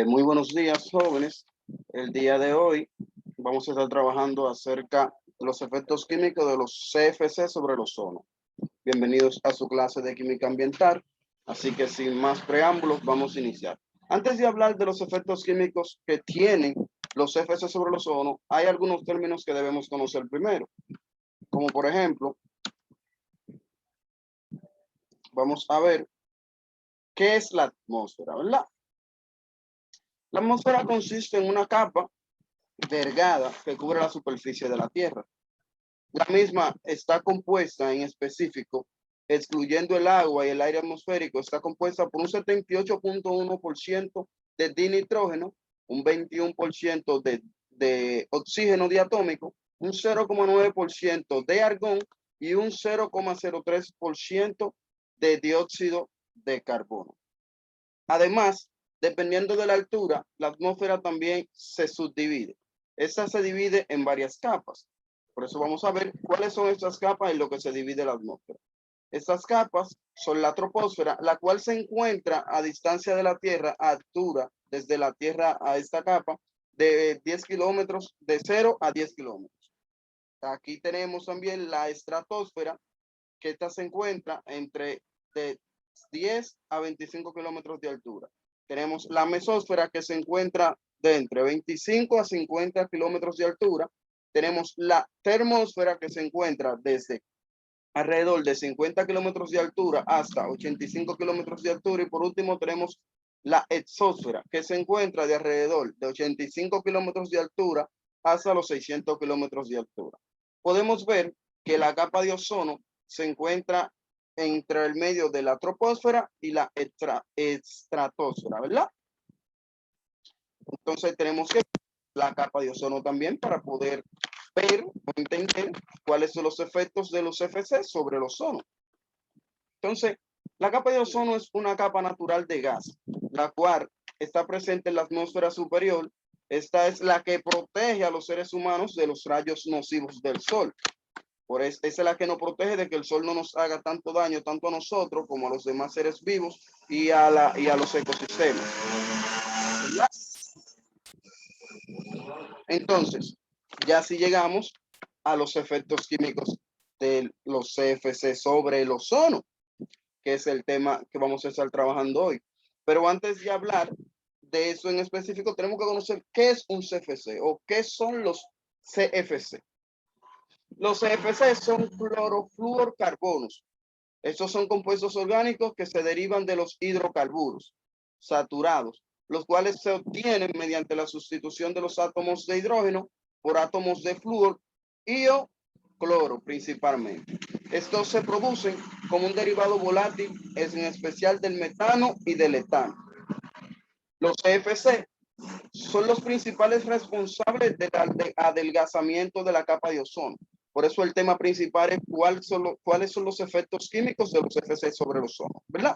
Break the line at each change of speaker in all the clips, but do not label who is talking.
Muy buenos días, jóvenes. El día de hoy vamos a estar trabajando acerca de los efectos químicos de los CFC sobre el ozono. Bienvenidos a su clase de química ambiental. Así que sin más preámbulos, vamos a iniciar. Antes de hablar de los efectos químicos que tienen los CFC sobre el ozono, hay algunos términos que debemos conocer primero. Como por ejemplo, vamos a ver qué es la atmósfera, ¿verdad? La atmósfera consiste en una capa delgada que cubre la superficie de la Tierra. La misma está compuesta en específico, excluyendo el agua y el aire atmosférico, está compuesta por un 78.1% de dinitrógeno, un 21% de oxígeno diatómico, un 0,9% de argón y un 0,03% de dióxido de carbono. Además, dependiendo de la altura, la atmósfera también se subdivide. Esta se divide en varias capas. Por eso vamos a ver cuáles son estas capas en lo que se divide la atmósfera. Estas capas son la troposfera, la cual se encuentra a distancia de la Tierra, a altura desde la Tierra a esta capa, de 10 kilómetros, de 0 a 10 kilómetros. Aquí tenemos también la estratosfera, que esta se encuentra entre de 10 a 25 kilómetros de altura. Tenemos la mesósfera, que se encuentra de entre 25 a 50 kilómetros de altura. Tenemos la termósfera, que se encuentra desde alrededor de 50 kilómetros de altura hasta 85 kilómetros de altura. Y por último tenemos la exósfera, que se encuentra de alrededor de 85 kilómetros de altura hasta los 600 kilómetros de altura. Podemos ver que la capa de ozono se encuentra entre el medio de la troposfera y la estratosfera, ¿verdad? Entonces tenemos que la capa de ozono también para poder ver o entender cuáles son los efectos de los CFC sobre el ozono. Entonces, la capa de ozono es una capa natural de gas, la cual está presente en la atmósfera superior. Esta es la que protege a los seres humanos de los rayos nocivos del sol. Por eso, esa es la que nos protege de que el sol no nos haga tanto daño, tanto a nosotros como a los demás seres vivos y a los ecosistemas. ¿Verdad? Entonces, ya si llegamos a los efectos químicos de los CFC sobre el ozono, que es el tema que vamos a estar trabajando hoy. Pero antes de hablar de eso en específico, tenemos que conocer qué es un CFC o qué son los CFC. Los CFC son clorofluorcarbonos. Estos son compuestos orgánicos que se derivan de los hidrocarburos saturados, los cuales se obtienen mediante la sustitución de los átomos de hidrógeno por átomos de flúor y o cloro principalmente. Estos se producen como un derivado volátil, en especial del metano y del etano. Los CFC son los principales responsables del adelgazamiento de la capa de ozono. Por eso el tema principal es cuáles son los efectos químicos de los CFC sobre el ozono, ¿verdad?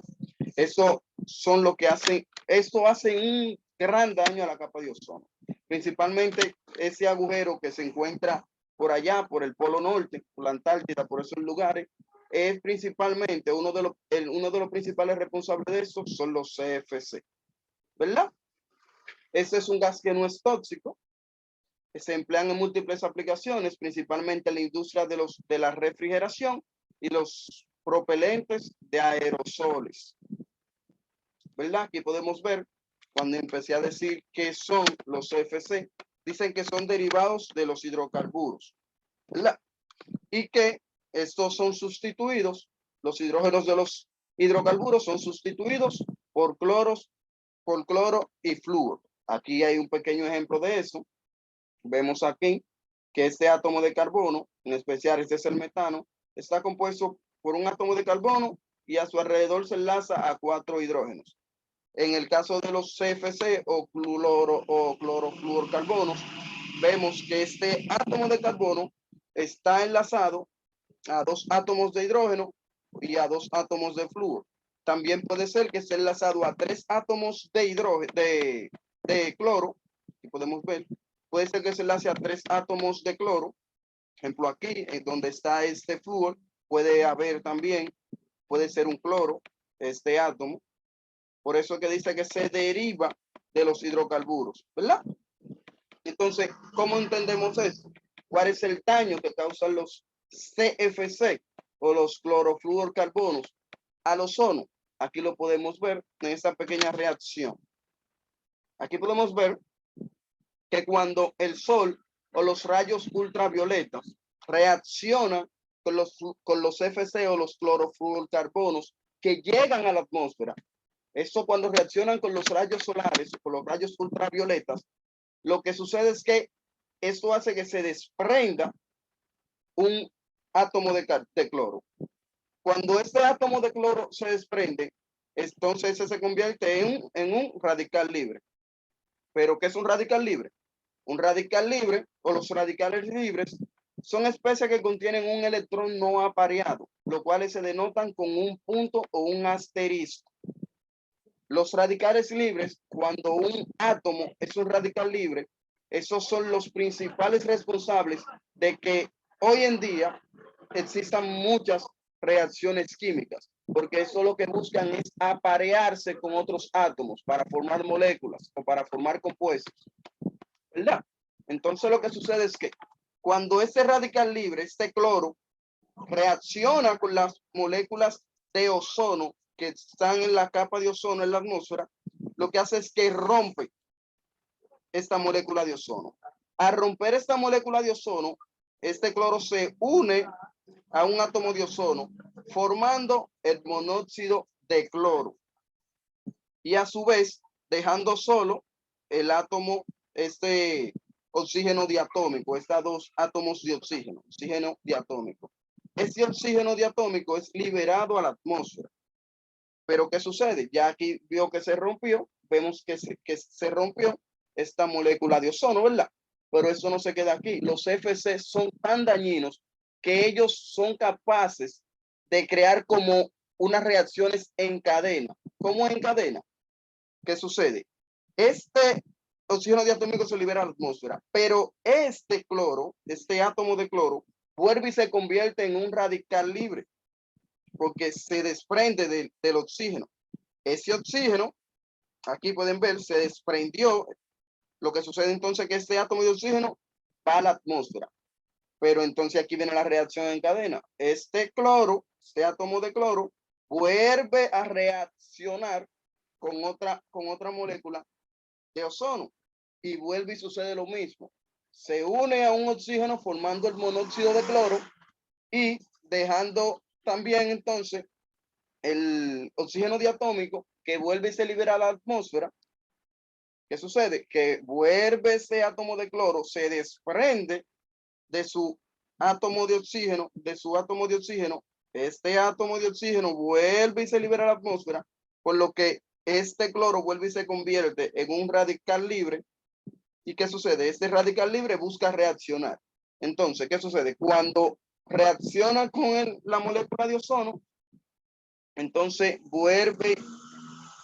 Eso son lo que hacen, esto hace un gran daño a la capa de ozono. Principalmente ese agujero que se encuentra por allá, por el Polo Norte, por la Antártida, por esos lugares, es principalmente uno de los principales responsables de eso son los CFC, ¿verdad? Este es un gas que no es tóxico. Se emplean en múltiples aplicaciones, principalmente en la industria de la refrigeración y los propelentes de aerosoles. ¿Verdad? Aquí podemos ver, cuando empecé a decir qué son los CFC, dicen que son derivados de los hidrocarburos, ¿verdad? Y que estos son sustituidos, los hidrógenos de los hidrocarburos son sustituidos por cloro y flúor. Aquí hay un pequeño ejemplo de eso. Vemos aquí que este átomo de carbono, en especial este es el metano, está compuesto por un átomo de carbono y a su alrededor se enlaza a 4 hidrógenos. En el caso de los CFC o clorofluorcarbonos, vemos que este átomo de carbono está enlazado a 2 átomos de hidrógeno y a 2 átomos de flúor. También puede ser que esté enlazado a 3 átomos de hidrógeno, de cloro, y podemos ver, puede ser que se enlace a 3 átomos de cloro. Ejemplo aquí, donde está este flúor, puede haber también, puede ser un cloro, este átomo. Por eso que dice que se deriva de los hidrocarburos, ¿verdad? Entonces, ¿cómo entendemos eso? ¿Cuál es el daño que causan los CFC o los clorofluorcarbonos al ozono? Aquí lo podemos ver en esta pequeña reacción. Aquí podemos ver que cuando el sol o los rayos ultravioletas reaccionan con los FC o los clorofluorcarbonos que llegan a la atmósfera, eso cuando reaccionan con los rayos solares, con los rayos ultravioletas, lo que sucede es que esto hace que se desprenda un átomo de cloro. Cuando este átomo de cloro se desprende, entonces se convierte en un radical libre. ¿Pero qué es un radical libre? Un radical libre o los radicales libres son especies que contienen un electrón no apareado, los cuales se denotan con un punto o un asterisco. Los radicales libres, cuando un átomo es un radical libre, esos son los principales responsables de que hoy en día existan muchas reacciones químicas, porque eso lo que buscan es aparearse con otros átomos para formar moléculas o para formar compuestos, ¿verdad? Entonces lo que sucede es que cuando este radical libre, este cloro, reacciona con las moléculas de ozono que están en la capa de ozono en la atmósfera, lo que hace es que rompe esta molécula de ozono. Al romper esta molécula de ozono, este cloro se une a un átomo de ozono, formando el monóxido de cloro. Y a su vez, dejando solo el átomo, este oxígeno diatómico, estos dos átomos de oxígeno diatómico. Este oxígeno diatómico es liberado a la atmósfera. Pero ¿qué sucede? Ya aquí vio que se rompió, vemos que se rompió esta molécula de ozono, ¿verdad? Pero eso no se queda aquí. Los FC son tan dañinos que ellos son capaces de crear como unas reacciones en cadena. ¿Cómo en cadena? ¿Qué sucede? Este oxígeno diatómico se libera a la atmósfera, pero este cloro, este átomo de cloro, vuelve y se convierte en un radical libre, porque se desprende del oxígeno. Ese oxígeno, aquí pueden ver, se desprendió. Lo que sucede entonces es que este átomo de oxígeno va a la atmósfera. Pero entonces aquí viene la reacción en cadena. Este cloro, este átomo de cloro, vuelve a reaccionar con otra molécula de ozono y vuelve y sucede lo mismo. Se une a un oxígeno formando el monóxido de cloro y dejando también entonces el oxígeno diatómico que vuelve y se libera a la atmósfera. ¿Qué sucede? Que vuelve ese átomo de cloro, se desprende de su átomo de oxígeno, este átomo de oxígeno vuelve y se libera a la atmósfera, por lo que este cloro vuelve y se convierte en un radical libre. ¿Y qué sucede? Este radical libre busca reaccionar. Entonces, ¿qué sucede? Cuando reacciona con la molécula de ozono, entonces vuelve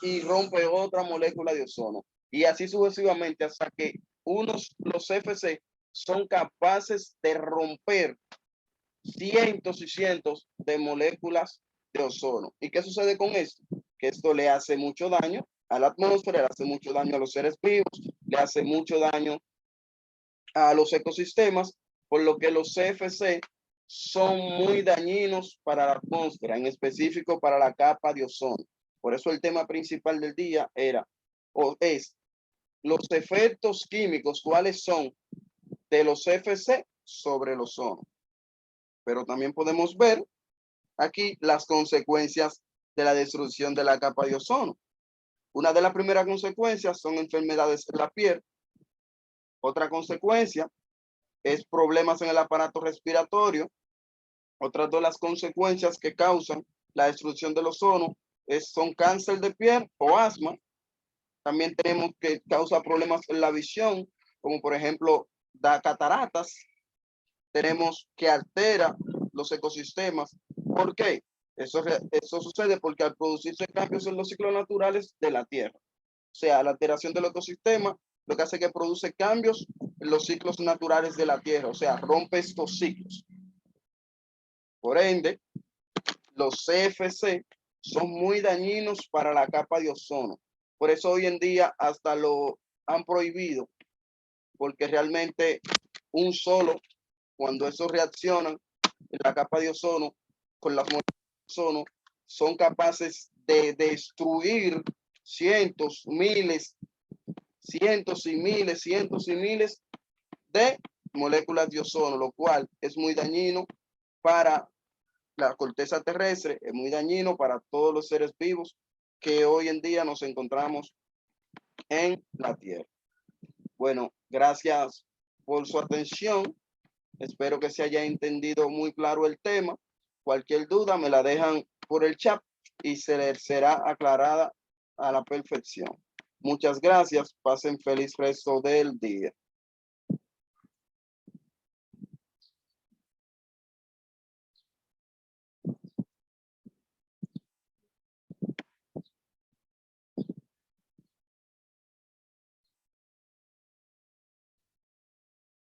y rompe otra molécula de ozono. Y así sucesivamente hasta que los FC son capaces de romper cientos y cientos de moléculas de ozono. ¿Y qué sucede con esto? Que esto le hace mucho daño a la atmósfera, le hace mucho daño a los seres vivos, le hace mucho daño a los ecosistemas, por lo que los CFC son muy dañinos para la atmósfera, en específico para la capa de ozono. Por eso el tema principal del día es los efectos químicos, cuáles son de los CFC sobre el ozono. Pero también podemos ver aquí las consecuencias de la destrucción de la capa de ozono. Una de las primeras consecuencias son enfermedades en la piel. Otra consecuencia es problemas en el aparato respiratorio. Otras de las consecuencias que causan la destrucción del ozono son cáncer de piel o asma. También tenemos que causa problemas en la visión, como por ejemplo da cataratas. Tenemos que altera los ecosistemas. ¿Por qué? Eso sucede porque al producirse cambios en los ciclos naturales de la Tierra, o sea, la alteración del ecosistema, lo que hace que produce cambios en los ciclos naturales de la Tierra, o sea, rompe estos ciclos. Por ende, los CFC son muy dañinos para la capa de ozono. Por eso hoy en día hasta lo han prohibido, porque realmente un solo, cuando esos reaccionan en la capa de ozono con las moléculas de ozono, son capaces de destruir cientos, miles, cientos y miles, cientos y miles de moléculas de ozono, lo cual es muy dañino para la corteza terrestre, es muy dañino para todos los seres vivos que hoy en día nos encontramos en la Tierra. Bueno, gracias por su atención. Espero que se haya entendido muy claro el tema. Cualquier duda me la dejan por el chat y se les será aclarada a la perfección. Muchas gracias. Pasen feliz resto del día.